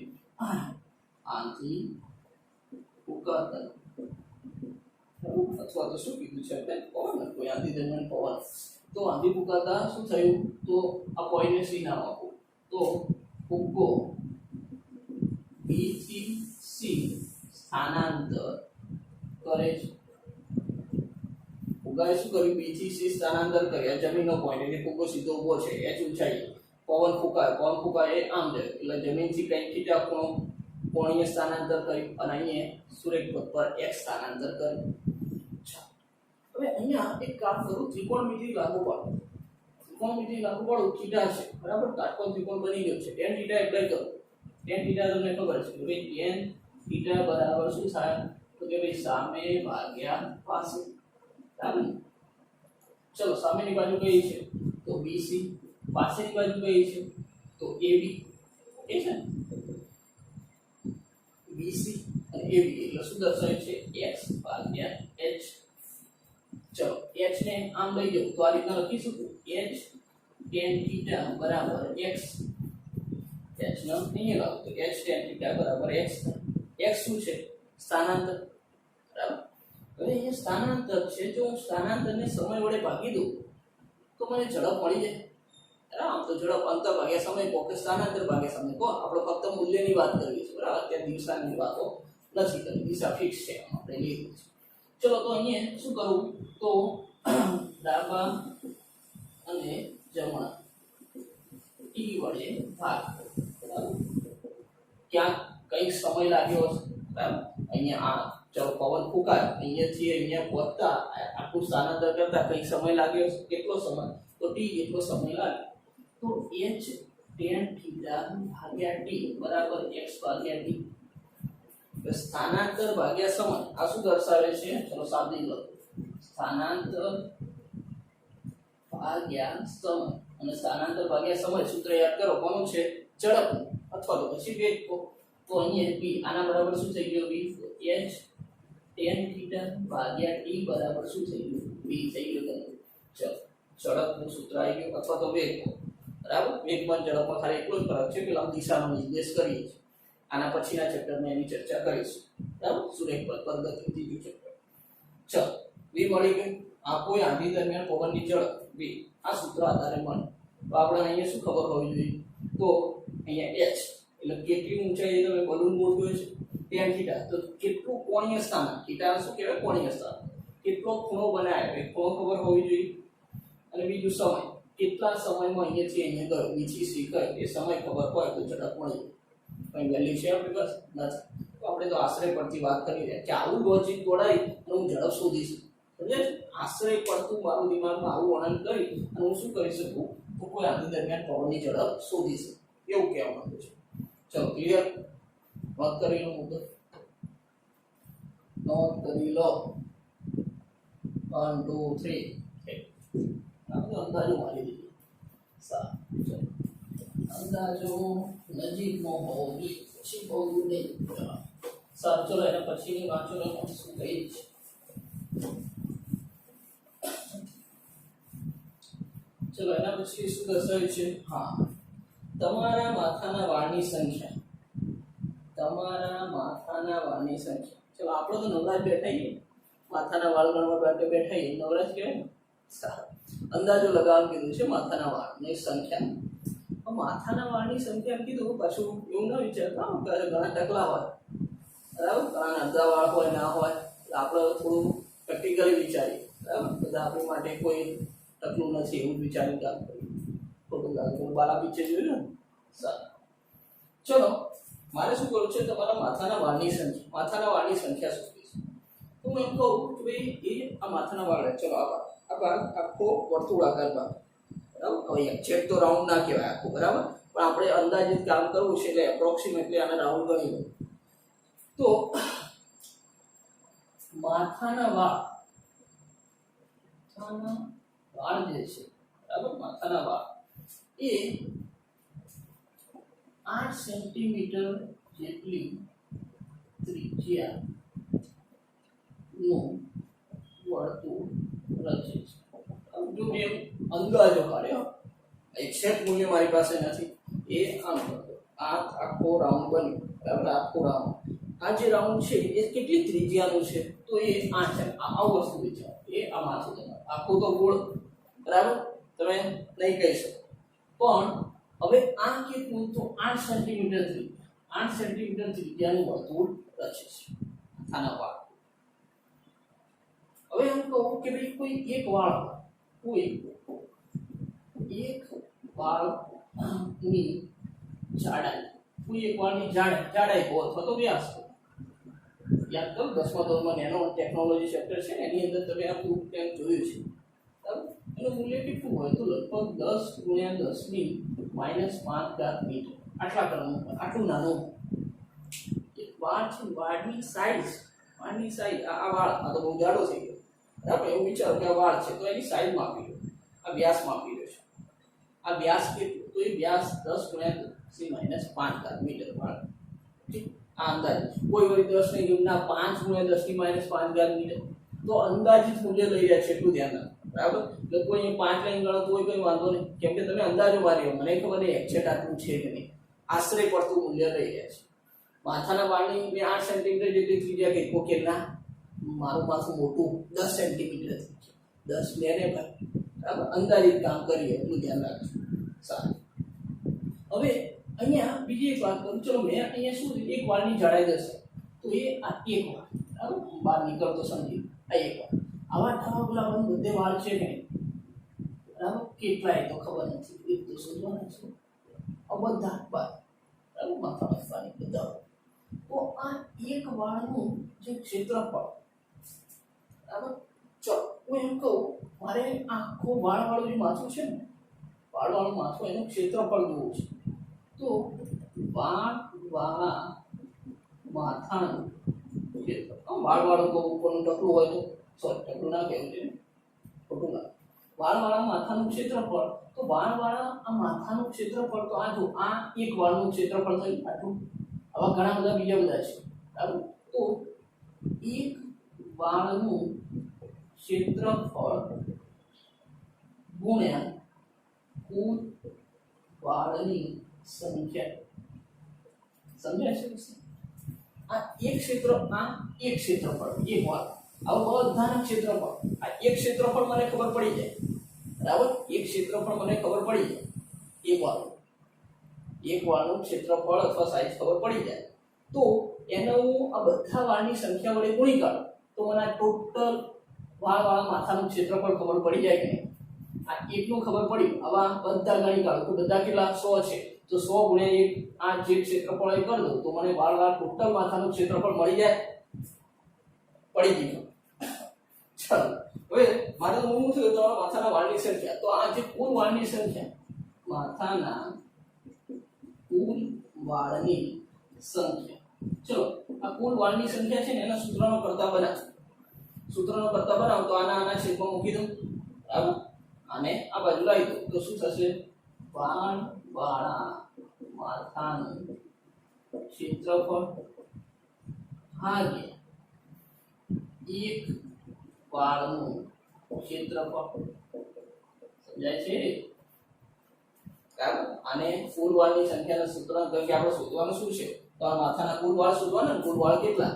Speaker 1: આંધી ફૂંકાતા અથવા તો શું કીધું છે આપણે પવન, કોઈ આંધી દરમિયાન પવન. તો આંધી ફૂંકાતા શું થયું તો આ પોઈન્ટને સી નામ આપો તો ફૂગો બી થી સી સ્થાનાંતર કરે છે. ફુગાએ શું કર્યું? બી થી સી સ્થાનાંતર કર્યા જમીનનો પોઈન્ટ, એટલે ફુગો સીધો ઊભો છે એચ ઊંચાઈ. પવન ફૂંકાય એ આમ જાય એટલે જમીનથી કંઈક થીટા કોણીય સ્થાનાંતર કર્યું અને અહીંયા સુરેખ પથ પર એક સ્થાનાંતર કર્યું. હવે અહીંયા એક કામ કરું, ત્રિકોણમિતિ લાગુ પાડો. ત્રિકોણમિતિ લાગુ પાડો, થીટા છે બરાબર, કાટકોણ ત્રિકોણ બની ગયો છે. tan થીટા એપ્લાય કરો. tan થીટા તમને ખબર છે કે ભાઈ tan થીટા બરાબર શું થાય તો કે ભાઈ સામે ભાગ્યા પાસે બરાબર. ચલો, સામેની બાજુ કઈ છે તો BC, પાસેની બાજુ કઈ છે તો AB. એ છે BC અને AB એટલે શું દર્શાવે છે x ભાગ્યા h. ચલો, h ને આમ લઈ જાઓ તો આ રીતના લખી શકું h tan થીટા બરાબર x. h નો અહીંયા લાવો તો h tan થીટા બરાબર x. x શું છે? સ્થાનાંતર બરાબર. હવે અહીંયા સ્થાનાંતર છે, જો હું સ્થાનાંતરને સમય વડે ભાગી દઉં તો મને ઝડપ મળી જાય. આમ તો ઝડપ અંતર ભાગ્યા સમય કહો કે સ્થાનાંતર ભાગ્યા સમય કહો, આપણે ફક્ત મૂલ્યની વાત કરવી છે બરાબર. અત્યારે દિશાની વાતો નથી કરવી, દિશા ફિક્સ છે આપણે લીધી છે. ચલો, તો અહીંયા શું કરવું તો ડાબા અને જમણા ટી વડે ભાગ બરાબર. ક્યાંક કંઈક સમય લાગ્યો છે બરાબર. અહીંયા આ ચલો પવન ફૂંકાય અહીંયાથી અહીંયા પહોંચતા આખું સ્થાનાંતર કરતા કંઈક સમય લાગ્યો છે. કેટલો સમય તો t જેટલો સમય લાગે. તો h tan થીટા ભાગ્યા t બરાબર x ભાગ્યા t. સ્થાનાંતર ભાગ્યા સમય આ શું દર્શાવે છે? ચલો સાદી લખો, સ્થાનાંતર ભાગ્યા સમય. અને સ્થાનાંતર ભાગ્યા સમય સૂત્ર યાદ કરો કોનું છે? ઝડપ અથવા તો પછી વેગ. તો અહીંયા b આના બરાબર શું થઈ ગયો? b h tan થીટા ભાગ્યા t બરાબર શું થઈ ગયું? b થઈ ગયું. ચલો, ઝડપનું સૂત્ર આવી ગયું અથવા તો વેગ બરાબર. વેગ પણ ઝડપમાં ખાલી એટલો જ ફરક છે કે લંબ દિશાનો નિર્દેશ કરીએ છીએ. આના પછીના ચેપ્ટરમાં એની ચર્ચા કરીશું બરાબર. સુરેખ પથ પર ગતિ ત્રીજું ચેપ્ટર. ચલો, v મળી ગયું. આ કોઈ આંધી દરમિયાન પવનની ઝડપ v આ સૂત્ર આધારે મળે. તો આપણે અહીંયા શું ખબર હોવી જોઈએ તો અહીંયા h એટલે કેટલી ઊંચાઈ તમે બલૂન ગોઠવ્યો છે tan થીટા, તો કેટલું કોણીય સ્થાન, થીટા શું કહેવાય? કોણીય સ્થાન. કેટલો ખૂણો બનાવ્યો એ ખૂણો ખબર હોવી જોઈએ. અને બીજું સમય, કેટલા સમયમાં અહીંયાથી અહીંયા ગયો બીજી શીખાય એ સમય ખબર હોય તો ઝડપ મળી કંઈ વેલ્યુ છે આપણી પાસે નથી. તો આપણે તો આશ્રય પરથી વાત કરી રહ્યા કે આવું લોજિક દોડાઈ અને હું ઝડપ શોધીશ. સમજ્યા? આશ્રય પડતું મારું દિમાગમાં આવું વર્ણન કરી અને હું શું કરી શકું તો કોઈ આની દરમિયાન પવનની ઝડપ શોધી શકું એવું કહેવા માંગુ છું. ચલો ક્લિયર? નોંધ કરી લો મુદ્દો, નોંધ કરી લો. 1 2 3 આપણે અંદાજો મારી દીધી. સારું, ચલો અંદાજો નજીકમાં હોવો જોઈએ પછી બહુ દૂર નહીં. સારું, ચલો એના પછીની વાંચો શું કહી છે. ચલો એના પછી શું દર્શાવ્યું છે? હા, તમારા માથાના વાળની સંખ્યા. તમારા માથાના વાળની સંખ્યા. ચલો આપણે તો નવરાજ બેઠાઈએ, માથાના વાળ ગણવા માટે બેઠાઈએ, નવરાજ કહેવાય. સારું, અંદાજો લગાવવાનું કીધું છે માથાના વાળની સંખ્યા. માથાના વાળની સંખ્યા કીધું, પાછું એવું ના વિચારતા કે ઘણા ટકલા હોય, બરાબર, ઘણા અડધા વાળ હોય ના હોય. આપણે થોડું પ્રેક્ટિકલી વિચારીએ, બરાબર. બધા આપણી માટે કોઈ ટકલું નથી એવું વિચારી કામ કરીએ. ખોટું કામ કરું, બાલા પીછે જોયું ને. સારું, ચલો મારે શું કરવું છે? તમારા માથાના વાળની સંખ્યા, માથાના વાળની સંખ્યા શું છે? તો હું એમ કહું કે ભાઈ એ આ માથાના વાળ, ચલો આ ભાગ આખો વર્તુળાકાર ભાગ, બરાબર. હવે એક્ઝેક્ટ તો રાઉન્ડ ના કહેવાય આખો, બરાબર, પણ આપણે અંદાજિત કામ કરવું છે એટલે એપ્રોક્સિમેટલી આને રાઉન્ડ ગણી લો. તો માથાના વાળ જે છે, બરાબર, માથાના વાળ એ 8 સેન્ટીમીટર જેટલી ત્રિજ્યા નું વર્તુળ રચે છે. જો મેં અંદાજો કાઢ્યો, એક્ઝેક્ટ મૂલ્ય મારી પાસે નથી, એ આમ કરતો આ આખો રાઉન્ડ બન્યો, બરાબર. આખો રાઉન્ડ, આ જે રાઉન્ડ છે એ કેટલી ત્રિજ્યાનું છે? તો એ 8 છે. આવું વસ્તુ વિચારો, એ આ માથું તમારું આખું તો ગોળ, બરાબર, તમે નહીં કહી શકો, પણ હવે આ કેટલું? તો 8 સેન્ટીમીટર ત્રિજ્યા, 8 સેન્ટીમીટર ત્રિજ્યાનું વર્તુળ રચે છે આના વાળ. હવે એમ કહું કે ભાઈ કોઈ એક વાળ, કોઈ એક વાળની જાડાઈ, કોઈ એક વાળની જાડાઈ કહો અથવા તો વ્યાસ કહો. યાદ કરો 10મા ધોરણમાં નેનો ટેકનોલોજી ચેપ્ટર છે ને, એની અંદર તમે આ પ્રૂફ ટેમ જોયું છે, બરાબર. એનું મૂલ્ય કેટલું હોય? તો લગભગ 10 × 10⁻⁵ મીટર, આટલા ક્રમનું, આટલું નાનું એક વાળ છે. વાળની સાઈઝ આ વાળ આ તો બહુ જાડો થઈ ગયો, બરાબર. એવું વિચારો કે આ વાળ છે તો એની સાઈઝ માપી લો, આ વ્યાસ માપી લો છે. આ વ્યાસ કેટલું? તો એ વ્યાસ 10 × 10⁻⁵ મીટર વાળ. ઠીક, આ અંદાજ. કોઈ વળી 10 ની જગ્યા 5 × 10⁻⁵ મીટર, તો અંદાજિત મૂલ્ય લઈ રહ્યા છે એટલું ધ્યાન રાખો, બરાબર. એટલે કોઈ 5 લઈને ગણો તો કોઈ વાંધો નહીં, કેમ કે તમે અંદાજો માર્યો, મને ખબર નહીં એક્ઝેક્ટ આટલું છે કે નહીં, આશ્રય પડતું મૂલ્ય લઈ રહ્યા છે. માથાના વાળની મેં 8 સેન્ટીમીટર જેટલી ત્રિજ્યા કહી, ઓકે ના, મારું માથું મોટું 10 સેન્ટીમીટર, 10 લે ને ભાઈ, બરાબર. અંદાજિત કામ કરીએ એટલું ધ્યાન રાખજો. સારું, હવે અહીંયા બીજી એક વાત કરું. ચલો મેં અહીંયા શું એક વાળની જાડાઈ દર્શાવી, તો એ આ એક વાળ, બરાબર, બહાર નીકળતો સમજી, આ એક વાળ. આવા ઠાવા પેલા પણ બધે વાળ છે કે નહીં, બરાબર, કેટલાય તો ખબર નથી, એક તો શોધવાના છે. આ બધા બરાબર માથામાં પાણી બધા. તો આ એક વાળનું જે ક્ષેત્રફળ, બરાબર. ચલો હું એમ કહું, મારે આખો વાળવાળું જે માથું છે ને, વાળવાળું માથું એનું ક્ષેત્રફળ જોવું છે. તો વાળવાળા માથાનું ક્ષેત્રફળ, વાળવાળું તો ઉપરનું ટકલું હોય તો, સોરી ટકલું ના કહેવું છે, ખોટું ના. વાળવાળા માથાનું ક્ષેત્રફળ, તો વાળવાળા આ માથાનું ક્ષેત્રફળ, તો આ જો આ એક વાળનું ક્ષેત્રફળ થયું આટલું. આવા ઘણા બધા બીજા બધા છે, બરાબર. તો એક વાળનું ક્ષેત્રફળ ગુણ્યા કુલ વાળની સંખ્યા. સમજાય છે? આ એક ક્ષેત્રફળ, એક વાળ, આવા બધાના ક્ષેત્રફળ, આ એક ક્ષેત્રફળ મને ખબર પડી જાય, બરાબર. એક ક્ષેત્રફળ મને ખબર પડી જાય, એક વાળનું ક્ષેત્રફળ અથવા સાઈઝ ખબર પડી જાય, તો એને હું આ બધા વાળની સંખ્યા વડે ગુણી કાઢું તો મને આ ટોટલ વાળવાળા માથાનું ક્ષેત્રફળ ખબર પડી જાય કે નહીં. આ એકનું ખબર પડી, આવા બધા ગણી કાઢો તો બધા કેટલા 100 છે, તો 100 ગુણ્યા 1 આ જે ક્ષેત્રફળ એ કરી દો તો મને વાળ ટોટલ માથાનું ક્ષેત્રફળ મળી જાય. પડી ગયું. ચાલો હવે મારે તો હું થયું તમારા માથાના વાળની સંખ્યા, તો આ જે કુલ વાળની સંખ્યા, માથાના કુલ વાળની સંખ્યા, ચલો આ કુલ વાળની સંખ્યા છે ને એના સૂત્રનો કરતા બનાવો તો આના છેદમાં મૂકી દઉં, બરાબર, અને આ બાજુ લાવી દો તો શું થશે, વાળા માથાનું ક્ષેત્રફળ ભાગ્યા એક વાળનું ક્ષેત્રફળ. સમજાય છે? બરાબર. અને કુલ વાળની સંખ્યાના સૂત્ર કે આપણે શોધવાનું શું છે, તો આ માથાના કુલ વાળ શોધવાના ને, કુલ વાળ કેટલા,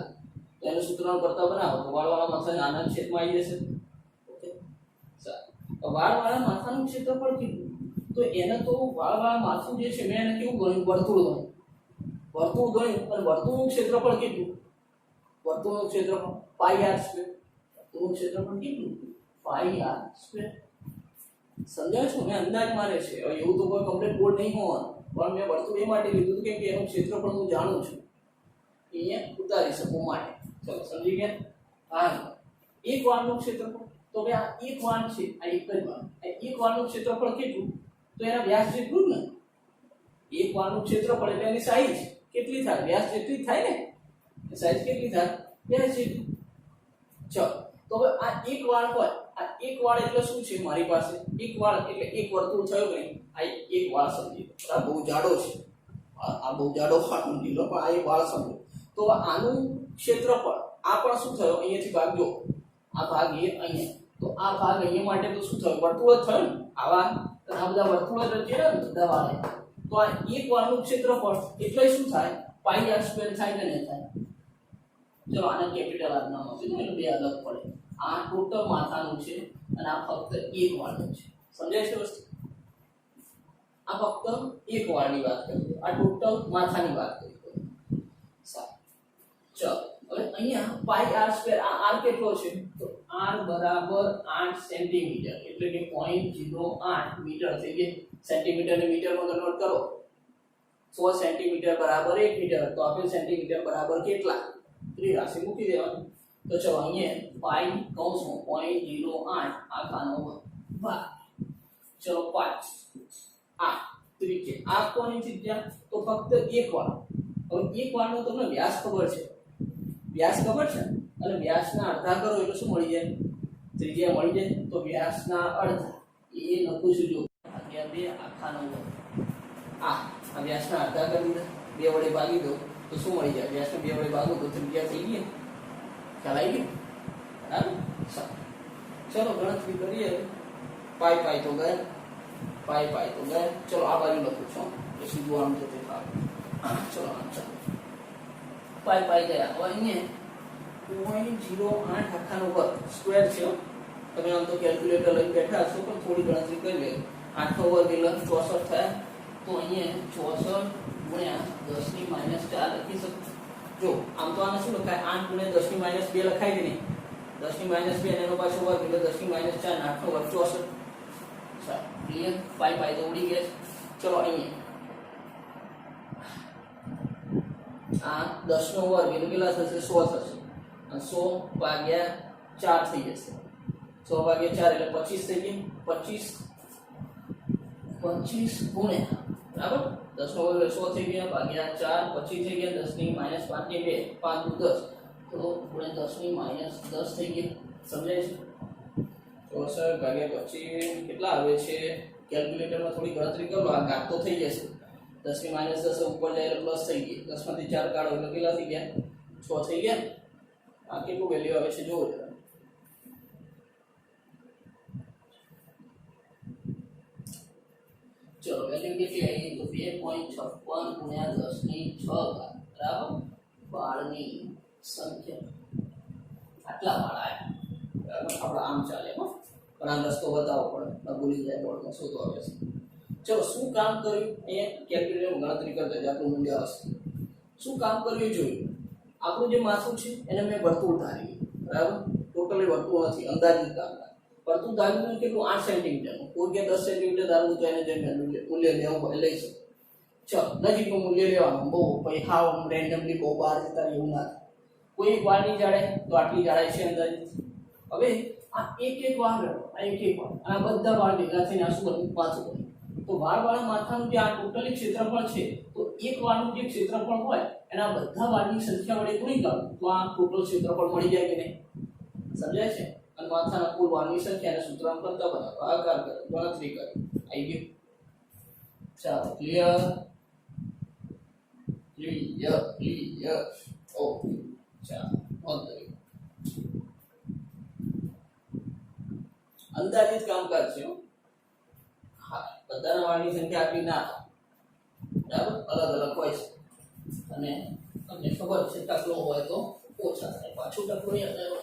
Speaker 1: તો એનું સૂત્રનો કરતા બનાવો તો વાળવાળા માથા આના છેદમાં આવી જશે. ઓકે, સારું. વાળવાળા માથાનું ક્ષેત્રફળ કેટલું, તો એને તો વાળવાળા માથું જે છે મેં એને કેવું ગણ્યું, વર્તુળ ગણ્યું, અને વર્તુળનું ક્ષેત્રફળ કેટલું, વર્તુળનું ક્ષેત્રફળ પાઈ આર સ્ક્વેર, વર્તુળનું ક્ષેત્રફળ કેટલું, પાઈ આર સ્ક્વેર. સમજાય છે? મેં અંદાજ મારે છે, હવે એવું તો કોઈ કમ્પ્લીટ બોર્ડ નહીં હોવાનું, પણ મેં વર્તુળ એ માટે લીધું કે એનું ક્ષેત્રફળ હું જાણું છું, અહીંયા ઉતારી શકું માટે. ચલો સમજી ગયા? હા, એક વાળનું ક્ષેત્રફળ, તો હવે આ એક વાળ છે, આ એક જ વાળ, આ એક વાળનું ક્ષેત્રફળ કેટલું, તો એના વ્યાસ જેટલું ને, એક વાળનું ક્ષેત્રફળ એટલે એની સાઈઝ કેટલી થાય, વ્યાસ જેટલી થાય ને, સાઈઝ કેટલી થાય, વ્યાસ જેટલી. ચલો તો હવે આ એક વાળ હોય, આ એક વાળ એટલે શું છે મારી પાસે, એક વાળ એટલે એક વર્તુળ થયો કે નહીં, આ એક વાળ સમજી લો, આ બહુ જાડો છે, આ બહુ જાડો વાળ સમજી લો, પણ આ એક વાળ સમજો. તો આનું ક્ષેત્રફળ આ પણ શું થયો, અહીંયાથી ભાગ જો, આ ભાગ એ અહીંયા, તો આ ભાગ અહીંયા માટે તો શું થયું, વર્તુળ જ થયું ને, આ બધા વર્તુળ જ છે ને બધા વાળે, તો આ એક વાળનું ક્ષેત્રફળ એટલે શું થાય, પાઈ આર સ્ક્વેર થાય કે નહીં થાય. ચલો આને કેપિટલ આર નામ આપી દો એટલે બે અલગ પડે. આ ટોટલ માથાનું છે અને આ ફક્ત એક વાળનું છે. સમજાય છે વસ્તુ? આ ફક્ત એક વાળની વાત કરી, આ ટોટલ માથાની વાત કરી. સારું, ચલો હવે અહીંયા પાઈ આર સ્ક્વેર, આ આર કેટલો છે, તો આર બરાબર 8 સેન્ટીમીટર એટલે કે 0.08 મીટર થઈ ગઈ. સેન્ટીમીટર ને મીટરમાં કન્વર્ટ કરો, 100 સેન્ટીમીટર બરાબર 1 મીટર, તો આપેલ સેન્ટીમીટર બરાબર કેટલા, રાશિ મૂકી દેવાની. તો ચલો અહીંયા પાઈ કૌંસમાં 0.08 આખાનો ભાગ, ચલો 5 આ ત્રિજ્યા, આ કોની ત્રિજ્યા, તો ફક્ત એક વાળ. હવે એક વાળનો તમને વ્યાસ ખબર છે, અને વ્યાસના અડધા કરો એટલે શું મળી જાય, ત્રિજ્યા મળી જાય. તો વ્યાસના અડધા એ લખું છું જો, ભાગ્યા 2 આખાનો વર્ગ. આ વ્યાસના અડધા કરી દીધા, 2 વડે ભાગી દો તો શું મળી જાય, વ્યાસને 2 વડે ભાગો તો ત્રિજ્યા થઈ ગઈ. ખ્યાલ આવી ગયો? બરાબર. ચલો ગણતરી કરીએ. પાઈ તો ગયા, ચલો આ બાજુ લખું છું તો સીધું આમ જતું ભાગ. ચલો આમ ચાલો, પાઈ ગયા. હવે અહીંયા 0.08 આખાનો વર્ગ સ્ક્વેર છે. તમે આમ તો કેલ્ક્યુલેટર લઈને બેઠા છો પણ થોડી ગણતરી કરી લે. 8 નો વર્ગ એટલે 64 થયા, તો અહીંયા 64 ગુણ્યા 10 ની -4 લખી શકું. જો આમ તો આને શું લખાય, 8 ગુણ્યા 10 ની -2 લખાય કે નહીં, 10 ની -2 અને એનો પાછો વર્ગ એટલે 10 ની -4 8 નો વર્ગ 64. સારું, ક્લિયર? પાઈ તો ઉડી ગયા. ચલો અહીંયા આ 10 નો વર્ગ એટલે કેટલા થશે, 100 થશે, અને 100 ભાગ્યા 4 થઈ જશે. 100 ભાગ્યા 4 એટલે 25 થઈ ગઈ. 25 ગુણ્યા, બરાબર, 10 નો વર્ગ 100 થઈ ગયા, ભાગ્યા 4 25 થઈ ગયા, 10 ની -5 ની 2 5 દુ 10, તો ગુણ્યા 10 ની -10 થઈ ગયા. સમજાય છે? 64 ભાગ્યા 25 કેટલા આવે છે, કેલ્ક્યુલેટરમાં થોડી ગણતરી કરો, આ ઘાત તો થઈ જશે. 10 ની -10 ઉપર જાય એટલે પ્લસ થઈ ગઈ, 10 માંથી 4 કાઢો એટલે કેટલા થઈ ગયા, 6 થઈ ગયા. આ કેટલું વેલ્યુ આવે છે જોવો જરા. ચલો વેલ્યુ કેટલી આવી, તો 2.56 ગુણ્યા 10 ની 6 બરાબર 12 ની સંખ્યા. આટલા વાળા આવ્યા, બરાબર. આપણે આમ ચાલે પણ આ રસ્તો બતાવવો પડે, ભૂલી જાય બોર્ડમાં શોધો આવે છે. ચલો શું કામ કર્યું, અહીંયા કેલ્ક્યુલેટરમાં ગણતરી કરતા જ આપણું મૂલ્ય હશે. શું કામ કર્યું જોયું. આપણું જે માથું છે એને મેં વર્તુળ ધાર્યું, બરાબર, ટોટલી વર્તુળ નથી, અંદાજિત કામ. પરંતુ ધારવું કેટલું 8 સેન્ટીમીટરનું, કોઈ કે 10 સેન્ટીમીટર ધારવું તો એને જે મૂલ્ય લેવું હોય લઈ શકે. ચાલો નજીકનું મૂલ્ય લેવાનું, બહુ પછી હાવ રેન્ડમલી બહુ બહાર જતા એવું ના થાય. કોઈ એક વાળની જાડાઈ તો આટલી જાડાઈ છે અંદાજિત. હવે આ એક વાળ ગણો, આ એક વાળ, આ બધા વાળ ભેગા થઈને આ શું બન્યું? પાછું બન્યું. તો વાળવાળા માથાનું જે આ ટોટલી ક્ષેત્રફળ છે, તો એક વાળનું જે ક્ષેત્રફળ હોય એના બધા વાળની સંખ્યા વડે ગુણી કરો તો આ ટોટલ ક્ષેત્રફળ મળી જાય કે નહીં? સમજાય છે? અને માથાના કુલ વાળની સંખ્યાને સૂત્રમાં કરતા બનાવો, ભાગાકાર કરો, ગણતરી કરો. આવી ગયું? ચાલો ક્લિયર? ક્લિયર. ઓકે ચાલો બંધ કરી. અંદાજિત કામકાજ છે. હા, બધાના વાળની સંખ્યા આટલી ના બરાબર, અલગ અલગ હોય છે અને તમને ખબર છે ટકલો હોય તો ઓછા થાય, પાછું ટકલો યાદ આવે.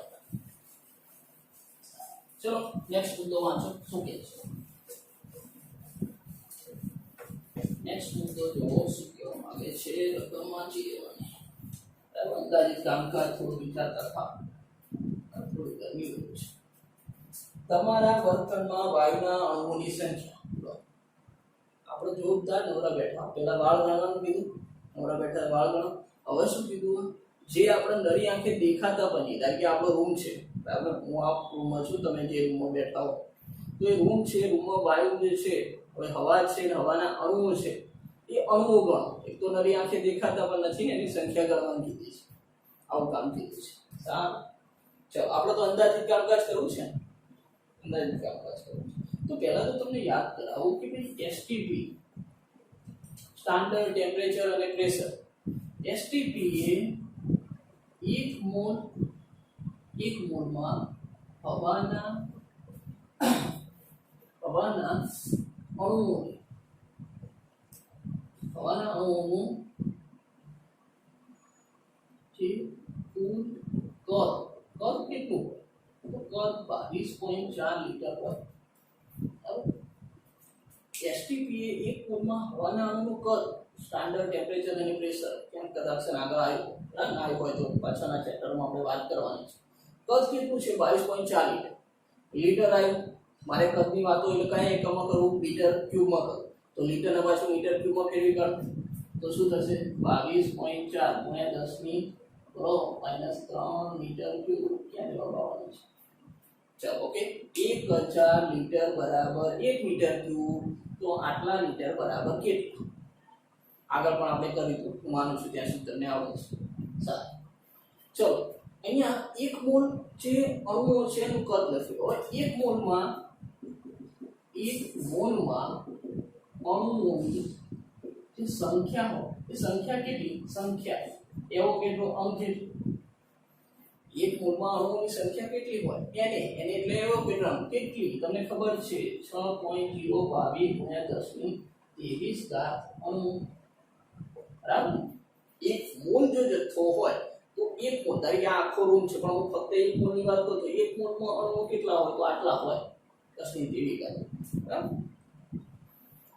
Speaker 1: ચલો નેક્સ્ટ મુદ્દો વાંચો, શું કહે છે નેક્સ્ટ મુદ્દો? જો શું કહેવા માંગે છે, રકમ વાંચી લેવાની. બરાબર, અંદાજિત કામકાજ થોડું વિચારતા થાવ, થોડી ગરમી હોય છે. તમારા વર્તનમાં વાયુના અણુઓની સંખ્યા. આપણે જોરદાર નવરા બેઠા, પેલા વાળ ગણવાનું કીધું, નવરા બેઠા વાળ ગણો. હવે શું કીધું? જે આપણે નરી આંખે દેખાતા બની, કારણ કે આપણો રૂમ છે, બરાબર, હું આ રૂમમાં છું, તમે જે રૂમમાં બેઠા હો, તો એ રૂમ છે, રૂમમાં વાયુ જે છે, હવે હવા છે ને હવાના અણુઓ છે, એ અણુઓ ગણો. એક તો નરી આંખે દેખાતા પણ નથી ને એની સંખ્યા ગણવાની કીધી છે. આવું કામ કીધું છે. સારું, ચાલો આપણે તો અંદાજિત કામકાજ કરવું છે. અંદાજિત કામકાજ કરવું છે તો પહેલા તો તમને યાદ કરાવું કે ભાઈ એસટીપી, સ્ટાન્ડર્ડ ટેમ્પરેચર અને પ્રેશર. એસટીપી એ 1 મોલમાં હવાના અણુઓનું જે કુલ કદ કેટલું હોય? તો કદ 22.4 લીટર હોય. એસટીપી એ 1 મોલમાં હવાના અણુનું કદ, સ્ટાન્ડર્ડ ટેમ્પરેચર અને પ્રેશર. કેમ કદાચ આગળ આવ્યું ના આવ્યું હોય તો પાછળના ચેપ્ટરમાં આપણે વાત કરવાની છે. કદ કેટલું છે? 22.4 લીટર. લીટર આવ્યું, મારે કદની વાતો એટલે કઈ એકમમાં કરવું? મીટર ક્યુબમાં કરું. તો લીટરના પાછું મીટર ક્યુબમાં ફેરવી કાઢું તો શું થશે? 22.4 ગુણ્યા 10⁻³ મીટર ક્યુબ. ક્યાં જવાબ આવવાનો છે? ચાલો ઓકે, 1000 લીટર બરાબર 1 મીટર ક્યુબ. તો આટલા લીટર બરાબર કેટલું? આગળ પણ આપણે કરીશું, હું માનું છું ત્યાં સુધી તમને આવડે છે. સારું, ચલો અહીંયા 1 મોલ જે અણુઓ છે એનું કદ લખ્યું. હવે 1 મોલમાં અણુઓની જે સંખ્યા હોય એ સંખ્યા કેટલી? સંખ્યા એવો કેટલો અંક કેટલો? 1 મોલમાં અણુઓની સંખ્યા કેટલી હોય? એને એટલે એવો કેટલો અંક કેટલી? તમને ખબર છે 6.022 ગુણ્યા 10⁻23 અણુ. બરાબર, 1 મોલ જો જથ્થો હોય તો 1 મોલ, ધારો કે આ આખો રૂમ છે પણ હું ફક્ત 1 મોલની વાત કરું તો 1 મોલમાં અણુઓ કેટલા હોય? તો આટલા હોય, 10⁻23. બરાબર.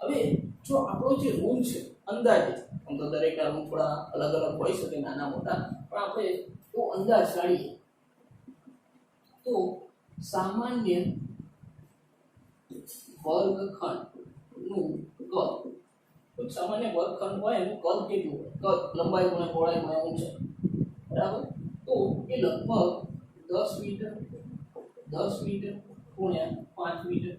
Speaker 1: હવે જો આપણો જે રૂમ છે અંદાજિત, આમ તો દરેકના રૂમ થોડા અલગ અલગ હોઈ શકે, નાના મોટા, પણ આપણે તો અંદાજ કાઢીએ તો સામાન્ય વર્ગખંડનું કદ, કોઈ સામાન્ય વર્ગખંડ હોય એનું કદ કેટલું હોય? કદ લંબાઈ ગુણ્યા પહોળાઈ ગુણ્યા ઊંચાઈ. બરાબર, તો એ લગભગ 10 મીટર ગુણ્યા 5 મીટર.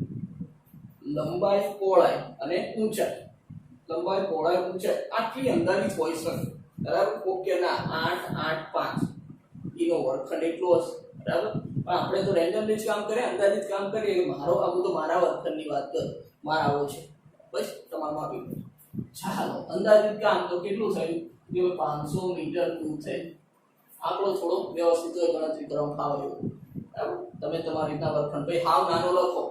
Speaker 1: લંબાઈ, પહોળાઈ અને ઊંચાઈ, લંબાઈ, પહોળાઈ, ઊંચાઈ આટલી અંદાજિત હોઈ શકે. બરાબર, ઓકે ના 8, 8, 5 એનો વર્ગખંડ એટલો હશે. બરાબર, પણ આપણે તો રેન્ડમલી જ કામ કરીએ, અંદાજિત કામ કરીએ. મારો આવું તો મારા વર્ગખંડની વાત કર, મારા આવો છે, બસ તમારું આપી દો. ચાલો અંદાજિત કામ તો કેટલું થયું? કે 500 મીટર ક્યુબ થયું. આપણો થોડો વ્યવસ્થિત ગણતરી કરવામાં ફાવે એવું. બરાબર, તમે તમારી રીતના વર્ગખંડ ભાઈ હાવ નાનો લખો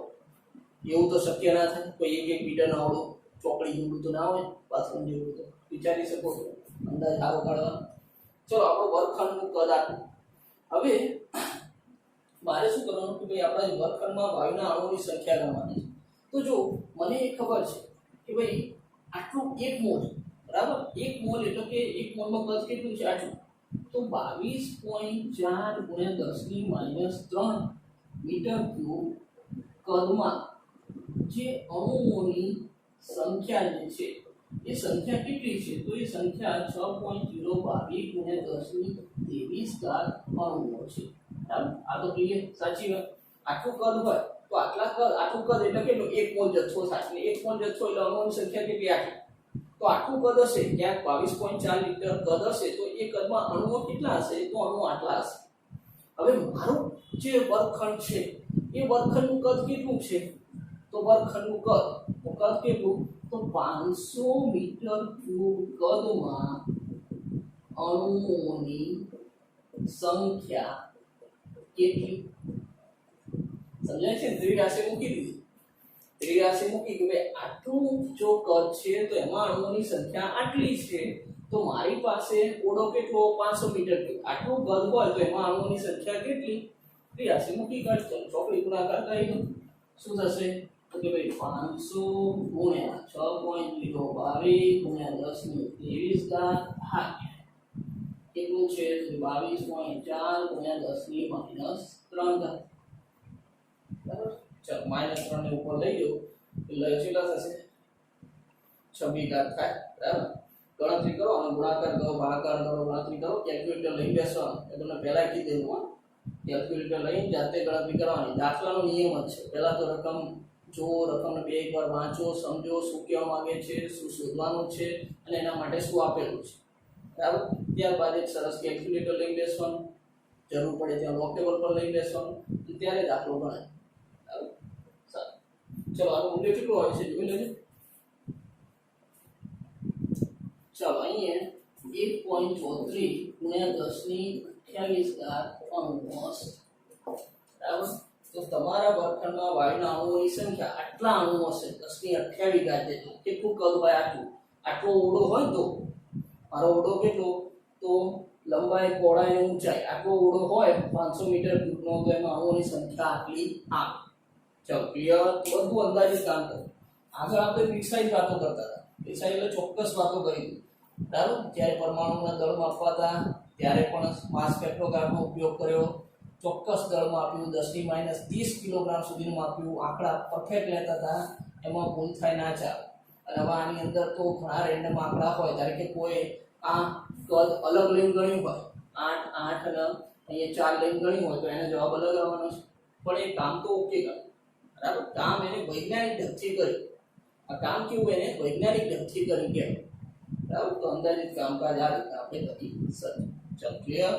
Speaker 1: એવું તો શક્ય ના થાય. કોઈ 1 મીટર નો આવડો ચોકડી જેવું તો ના હોય, બાથરૂમ જેવું તો વિચારી શકો છો અંદાજ સારો કાઢવાનો. ચલો આપણો વર્ગખંડનું કદ આટલું. હવે મારે શું કરવાનું કે ભાઈ આપણા વર્ગખંડમાં વાયુના અણુઓની સંખ્યા ગણવાની છે. તો જો મને એ ખબર છે કે ભાઈ આટલું 1 મોલ, બરાબર, 1 મોલ એટલે કે 1 મોલમાં કદ કેટલું છે? આટલું. તો 22.4 ગુણ્યા 10⁻³ મીટર ક્યુબ કદમાં જે અણુઓની સંખ્યા જે છે એ સંખ્યા કેટલી છે? તો એ સંખ્યા 6.022 ગુણ્યા 10 ની 23 અણુઓ છે. બરાબર? આ તો ક્લિયર? સાચી વાત. આટલું કદ હોય તો આટલા કદ, આટલું કદ એટલે કેટલું? 1 મોલ જથ્થો થાય. 1 મોલ જથ્થો એટલે અણુઓની સંખ્યા કેટલી? 8. તો આટલું કદ હશે, ક્યાંક 22.4 લિટર કદ હશે, તો એ કદમાં અણુઓ કેટલા હશે? તો અણુઓ આટલા હશે. હવે મારું જે વર્ગખંડ છે એ વર્ગખંડનું કદ કેટલું છે? તો વર્ગખંડનું કદ કેટલું? તો 500 મીટર ક્યુબ કદમાં અણુઓની સંખ્યા કેટલી? સમજાય છે? દ્વિરાશી મૂકી દીધી. દ્વિરાશી મૂકી કે ભાઈ આટલું જો કદ છે તો એમાં અણુઓની સંખ્યા આટલી છે, તો મારી પાસે ઓડો કેટલો? 500 મીટર ક્યુબ. આટલું કદ હોય તો એમાં અણુઓની સંખ્યા કેટલી? દ્વિરાશી મૂકી કાઢ. ચલો ચોકડી ગુણાકાર કરી દો. શું થશે? તો કે ભાઈ 500 ગુણ્યા 6.022 ગુણ્યા 10 ની 23 ઘાત ભાગ્યા કેટલું છે? 22.4 ગુણ્યા 10 ની -3 ઘાત. બરાબર? ચાલો -3 ને ઉપર લઈ જાઓ એટલે કેટલા થશે? 26 ઘાત થાય. બરાબર? ગણતરી કરો અને ગુણાકાર કરો, ભાગાકાર કરો, ગણતરી કરો. કેલ્ક્યુલેટર લઈ બેસવાનું. એ તમને પહેલા કીધું હો. કેલ્ક્યુલેટર લઈને જાતે ગણતરી કરવાની. દાખલાનો નિયમ જ છે. પહેલા તો રકમ જો, રકમને બે એકવાર વાંચો, સમજો શું કહેવા માંગે છે, શું શોધવાનું છે અને એના માટે શું આપેલું છે. બરાબર? ત્યારબાદ એક સરસ કેલ્ક્યુલેટર લઈ બેસવાનું. જરૂર પડે ત્યાં લોક ટેબલ પર લઈ બેસવાનું. ત્યારે દાખલો ગણાય. બરાબર? સારું. ચલો આનું મૂલ્ય કેટલું આવે છે જોઈ લેજો. ચાલો અહીંયા 1.34 ગુણ્યા 10 ની 28 ઘાત અણુઓ હશે. બરાબર? તો તમારા વર્ગખંડમાં વાયુના અણુઓની સંખ્યા આટલા અણુઓ હશે, 10 ની 28 ઘાત જેટલું. કેટલું કદ હોય આટલું? આટલો ઓરડો હોય તો મારો ઓરડો કેટલો? તો લંબાઈ, પહોળાઈ અને ઊંચાઈ આટલો ઓરડો હોય 500 મીટર ક્યુબનો, તો એમાં અણુઓની સંખ્યા આટલી આવે. ચાલો ક્લિયર? બધું અંદાજિત કામ કરો. આગળ આપણે પ્રિસાઇઝ વાતો કરતા હતા. પ્રિસાઇઝ એટલે ચોક્કસ વાતો કરી. બરાબર? જ્યારે પરમાણુના દળ માપવા હતા ત્યારે પણ માસ સ્પેક્ટ્રોગ્રાફનો ઉપયોગ કર્યો. ચોક્કસ દળમાં આપ્યું, 10 ની -30 કિલોગ્રામ સુધીનું આપ્યું. આંકડા પરફેક્ટ લેતા હતા, એમાં ભૂલ થાય ના ચાલે. અને હવે આની અંદર તો ઘણા રેન્ડમ આંકડા હોય, ધારો કે કોઈ આ કદ અલગ લઈને ગણ્યું હોય, 8 8 અને અહીંયા 4 લઈને ગણ્યું હોય તો એને જવાબ અલગ આવવાનો છે. પણ એ કામ તો ઓકે કરે. બરાબર? કામ એને વૈજ્ઞાનિક ઢબથી કર્યું. આ કામ કેવું? એને વૈજ્ઞાનિક ઢબથી કરી કહેવાય. બરાબર? તો અંદાજિત કામકાજ આ રીતે આપણે કરી શકીએ. ચાલો ક્લિયર?